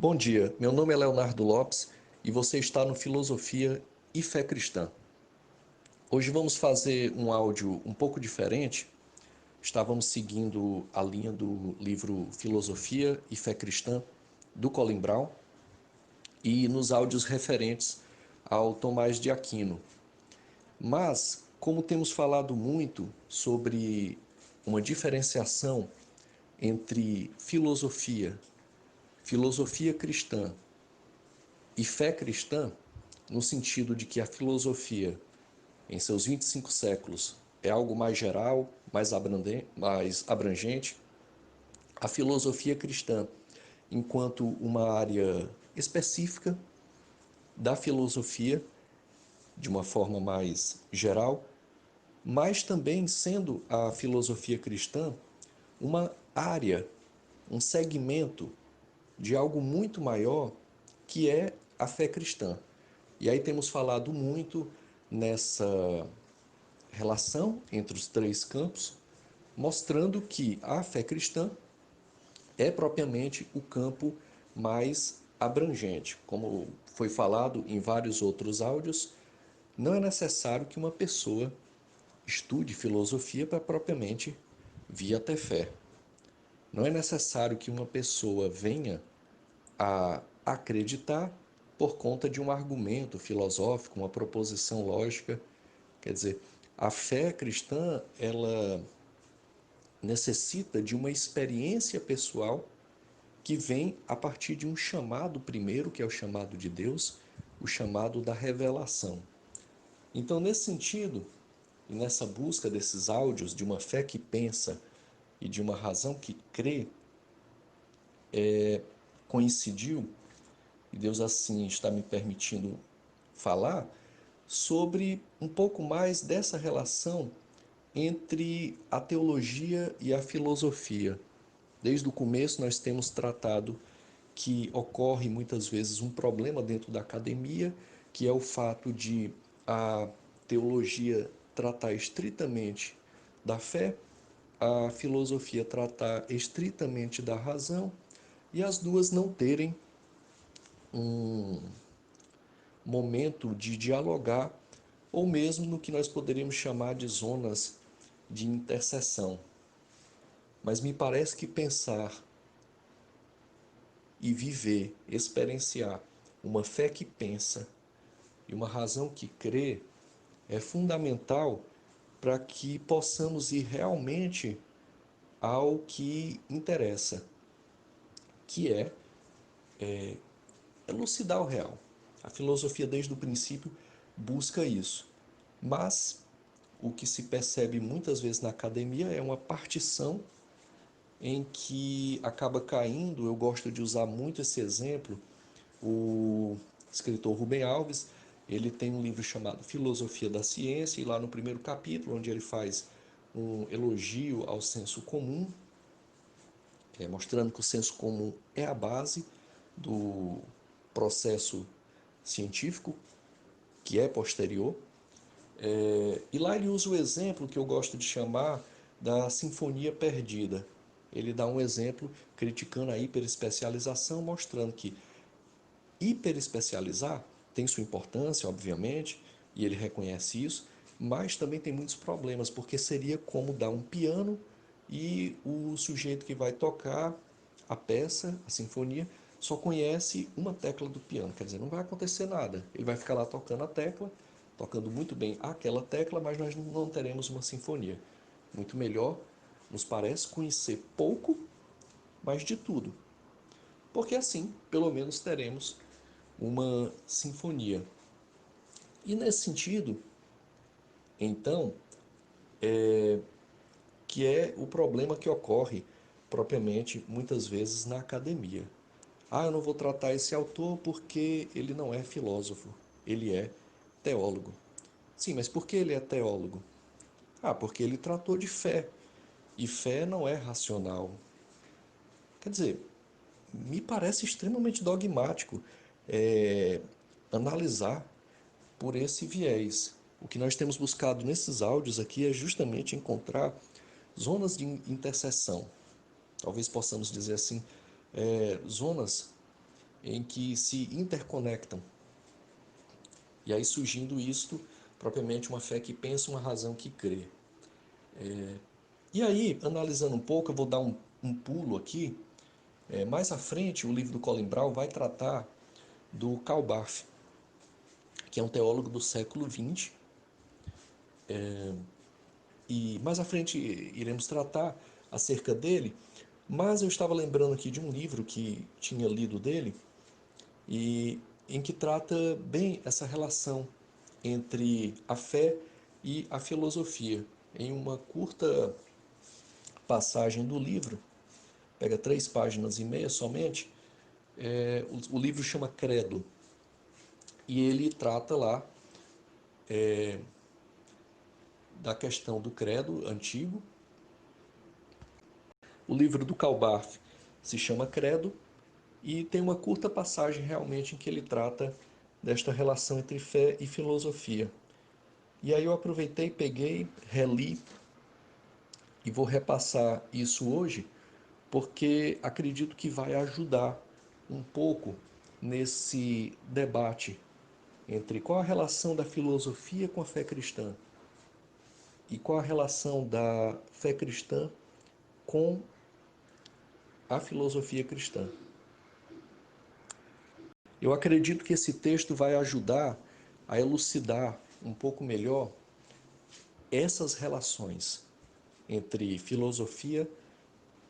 Bom dia, meu nome é Leonardo Lopes e você está no Filosofia e Fé Cristã. Hoje vamos fazer um áudio um pouco diferente. Estávamos seguindo a linha do livro Filosofia e Fé Cristã, do Colin Brown, e nos áudios referentes ao Tomás de Aquino. Mas, como temos falado muito sobre uma diferenciação entre filosofia cristã e fé cristã, no sentido de que a filosofia, em seus 25 séculos, é algo mais geral, mais abrangente, a filosofia cristã, enquanto uma área específica da filosofia, de uma forma mais geral, mas também sendo a filosofia cristã uma área, um segmento de algo muito maior que é a fé cristã. E aí temos falado muito nessa relação entre os três campos, mostrando que a fé cristã é propriamente o campo mais abrangente. Como foi falado em vários outros áudios, não é necessário que uma pessoa estude filosofia para propriamente vir até fé. Não é necessário que uma pessoa venha a acreditar por conta de um argumento filosófico, uma proposição lógica. Quer dizer, a fé cristã, ela necessita de uma experiência pessoal que vem a partir de um chamado primeiro, que é o chamado de Deus, o chamado da revelação. Então, nesse sentido, e nessa busca desses áudios de uma fé que pensa e de uma razão que crê, coincidiu, e Deus assim está me permitindo falar, sobre um pouco mais dessa relação entre a teologia e a filosofia. Desde o começo nós temos tratado que ocorre muitas vezes um problema dentro da academia, que é o fato de a teologia tratar estritamente da fé, a filosofia tratar estritamente da razão, e as duas não terem um momento de dialogar, ou mesmo no que nós poderíamos chamar de zonas de interseção. Mas me parece que pensar e viver, experienciar uma fé que pensa e uma razão que crê é fundamental para que possamos ir realmente ao que interessa, que é elucidar o real. A filosofia, desde o princípio, busca isso. Mas o que se percebe muitas vezes na academia é uma partição em que acaba caindo. Eu gosto de usar muito esse exemplo. O escritor Rubem Alves, ele tem um livro chamado Filosofia da Ciência, e lá no primeiro capítulo, onde ele faz um elogio ao senso comum, mostrando que o senso comum é a base do processo científico, que é posterior. E lá ele usa o exemplo que eu gosto de chamar da sinfonia perdida. Ele dá um exemplo criticando a hiperespecialização, mostrando que hiperespecializar tem sua importância, obviamente, e ele reconhece isso, mas também tem muitos problemas, porque seria como dar um piano e o sujeito que vai tocar a peça, a sinfonia, só conhece uma tecla do piano. Quer dizer, não vai acontecer nada. Ele vai ficar lá tocando a tecla, tocando muito bem aquela tecla, mas nós não teremos uma sinfonia. Muito melhor, nos parece, conhecer pouco, mas de tudo. Porque assim, pelo menos, teremos uma sinfonia. E nesse sentido, então, que é o problema que ocorre propriamente muitas vezes na academia. Ah, eu não vou tratar esse autor porque ele não é filósofo, ele é teólogo. Sim, mas por que ele é teólogo? Ah, porque ele tratou de fé. E fé não é racional. Quer dizer, me parece extremamente dogmático analisar por esse viés. O que nós temos buscado nesses áudios aqui é justamente encontrar zonas de interseção. Talvez possamos dizer assim, zonas em que se interconectam. E aí surgindo isto, propriamente uma fé que pensa, uma razão que crê. E aí, analisando um pouco, eu vou dar um pulo aqui. Mais à frente, o livro do Colin Brown vai tratar do Karl Barth, que é um teólogo do século XX. E mais à frente iremos tratar acerca dele. Mas eu estava lembrando aqui de um livro que tinha lido dele, e em que trata bem essa relação entre a fé e a filosofia. Em uma curta passagem do livro, pega 3 páginas e meia somente, o livro chama Credo, e ele trata lá da questão do credo antigo. O livro do Karl Barth se chama Credo, e tem uma curta passagem realmente em que ele trata desta relação entre fé e filosofia. E aí eu aproveitei, peguei, reli e vou repassar isso hoje, porque acredito que vai ajudar um pouco nesse debate entre qual a relação da filosofia com a fé cristã e qual a relação da fé cristã com a filosofia cristã. Eu acredito que esse texto vai ajudar a elucidar um pouco melhor essas relações entre filosofia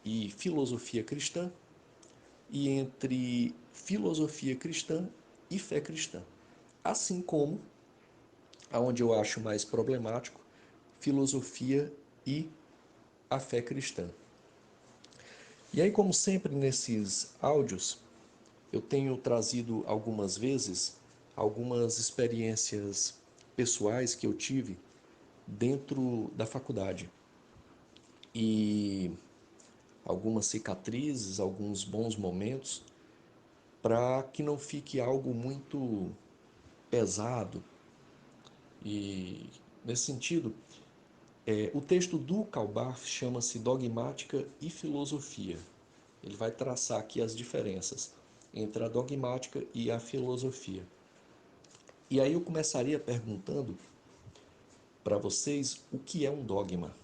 e filosofia cristã, e entre filosofia cristã e fé cristã. Assim como, aonde eu acho mais problemático, filosofia e a fé cristã. E aí, como sempre nesses áudios, eu tenho trazido algumas vezes algumas experiências pessoais que eu tive dentro da faculdade. E algumas cicatrizes, alguns bons momentos, para que não fique algo muito pesado. E nesse sentido, o texto do Karl Barth chama-se Dogmática e Filosofia. Ele vai traçar aqui as diferenças entre a dogmática e a filosofia. E aí eu começaria perguntando para vocês o que é um dogma.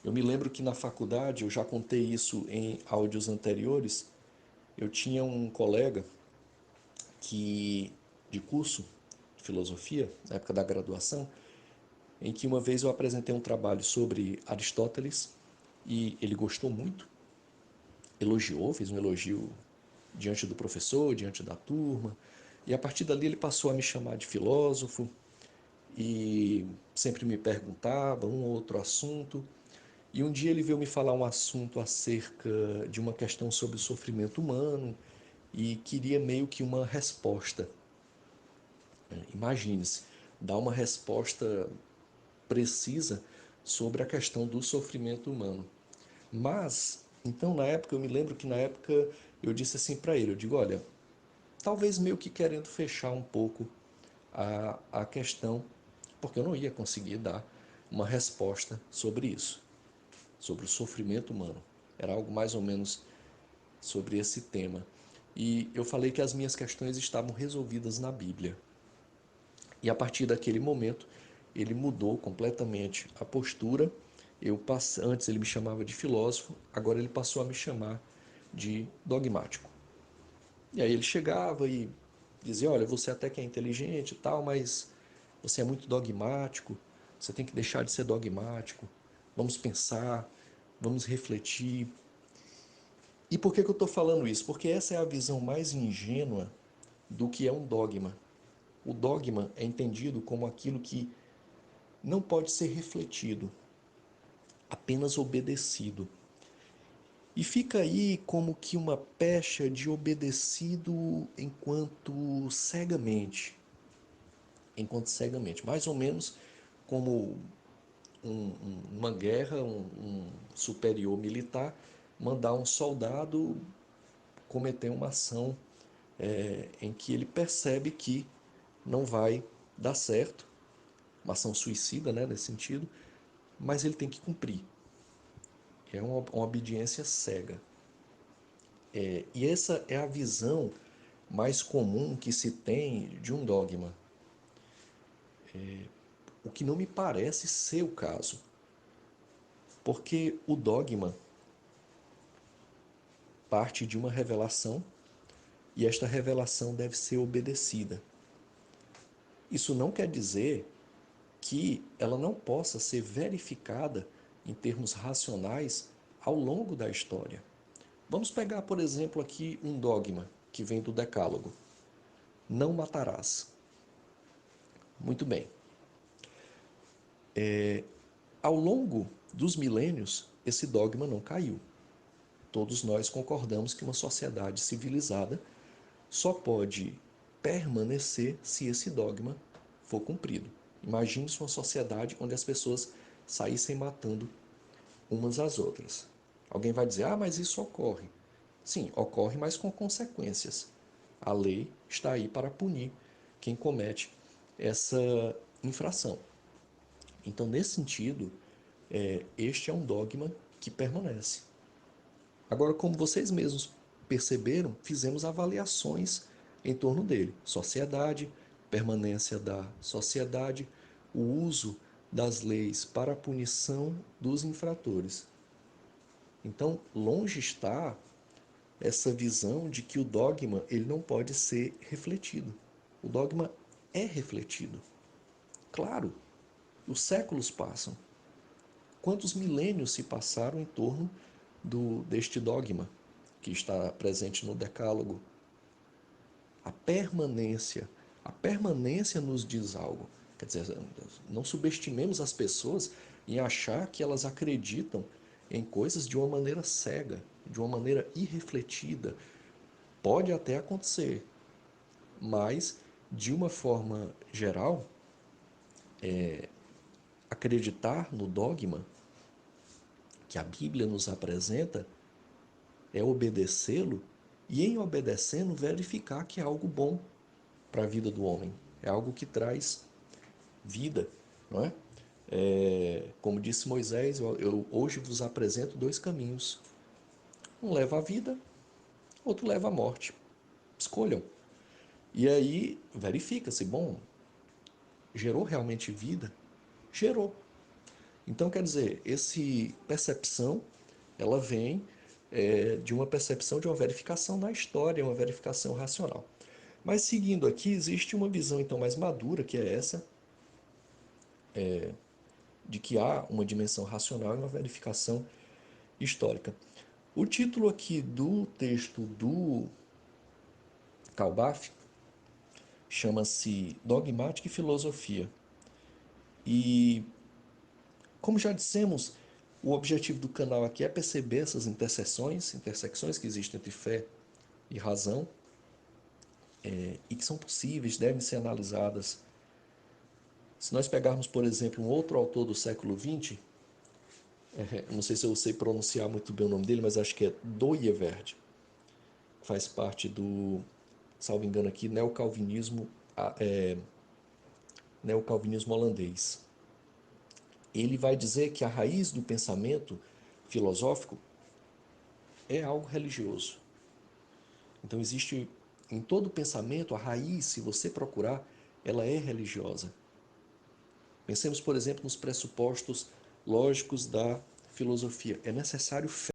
Eu me lembro que na faculdade, eu já contei isso em áudios anteriores, eu tinha um colega que de curso de filosofia, na época da graduação, em que uma vez eu apresentei um trabalho sobre Aristóteles e ele gostou muito, elogiou, fez um elogio diante do professor, diante da turma, e a partir dali ele passou a me chamar de filósofo e sempre me perguntava um ou outro assunto. E um dia ele veio me falar um assunto acerca de uma questão sobre o sofrimento humano e queria meio que uma resposta. Imagine-se, dar uma resposta precisa sobre a questão do sofrimento humano. Mas, então na época, eu me lembro que na época eu disse assim para ele, eu digo, olha, talvez meio que querendo fechar um pouco a questão, porque eu não ia conseguir dar uma resposta sobre isso, sobre o sofrimento humano. Era algo mais ou menos sobre esse tema. E eu falei que as minhas questões estavam resolvidas na Bíblia. E a partir daquele momento, ele mudou completamente a postura. Antes ele me chamava de filósofo, agora ele passou a me chamar de dogmático. E aí ele chegava e dizia, olha, você até que é inteligente e tal, mas você é muito dogmático, você tem que deixar de ser dogmático, vamos pensar, vamos refletir. E por que eu estou falando isso? Porque essa é a visão mais ingênua do que é um dogma. O dogma é entendido como aquilo que não pode ser refletido, apenas obedecido. E fica aí como que uma pecha de obedecido enquanto cegamente, mais ou menos como uma guerra, um superior militar mandar um soldado cometer uma ação em que ele percebe que não vai dar certo, uma ação suicida, né, nesse sentido, mas ele tem que cumprir. É uma obediência cega. E essa é a visão mais comum que se tem de um dogma, o que não me parece ser o caso, porque o dogma parte de uma revelação e esta revelação deve ser obedecida. Isso não quer dizer que ela não possa ser verificada em termos racionais ao longo da história. Vamos pegar, por exemplo, aqui um dogma que vem do Decálogo: não matarás. Muito bem. Ao longo dos milênios, esse dogma não caiu. Todos nós concordamos que uma sociedade civilizada só pode permanecer se esse dogma for cumprido. Imagine-se uma sociedade onde as pessoas saíssem matando umas às outras. Alguém vai dizer: ah, mas isso ocorre. Sim, ocorre, mas com consequências. A lei está aí para punir quem comete essa infração. Então, nesse sentido, este é um dogma que permanece. Agora, como vocês mesmos perceberam, fizemos avaliações em torno dele: sociedade, permanência da sociedade, o uso das leis para a punição dos infratores. Então, longe está essa visão de que o dogma ele não pode ser refletido. O dogma é refletido. Claro, os séculos passam. Quantos milênios se passaram em torno deste dogma que está presente no Decálogo? A permanência nos diz algo. Quer dizer, não subestimemos as pessoas em achar que elas acreditam em coisas de uma maneira cega, de uma maneira irrefletida. Pode até acontecer, mas de uma forma geral, acreditar no dogma que a Bíblia nos apresenta é obedecê-lo e, em obedecendo, verificar que é algo bom para a vida do homem. É algo que traz vida, não é? Como disse Moisés, eu hoje vos apresento dois caminhos. Um leva à vida, outro leva à morte. Escolham. E aí verifica-se, bom, gerou realmente vida? Gerou. Então, quer dizer, esse percepção, ela vem de uma percepção de uma verificação na história, uma verificação racional. Mas seguindo aqui, existe uma visão então mais madura, que é essa, de que há uma dimensão racional e uma verificação histórica. O título aqui do texto do Kaubach chama-se Dogmática e Filosofia. E, como já dissemos, o objetivo do canal aqui é perceber essas intersecções que existem entre fé e razão, e que são possíveis, devem ser analisadas. Se nós pegarmos, por exemplo, um outro autor do século XX, não sei se eu sei pronunciar muito bem o nome dele, mas acho que é Dooyeweerd, faz parte do, salvo engano aqui, neocalvinismo holandês. Ele vai dizer que a raiz do pensamento filosófico é algo religioso. Então existe em todo pensamento, a raiz, se você procurar, ela é religiosa. Pensemos, por exemplo, nos pressupostos lógicos da filosofia. É necessário fé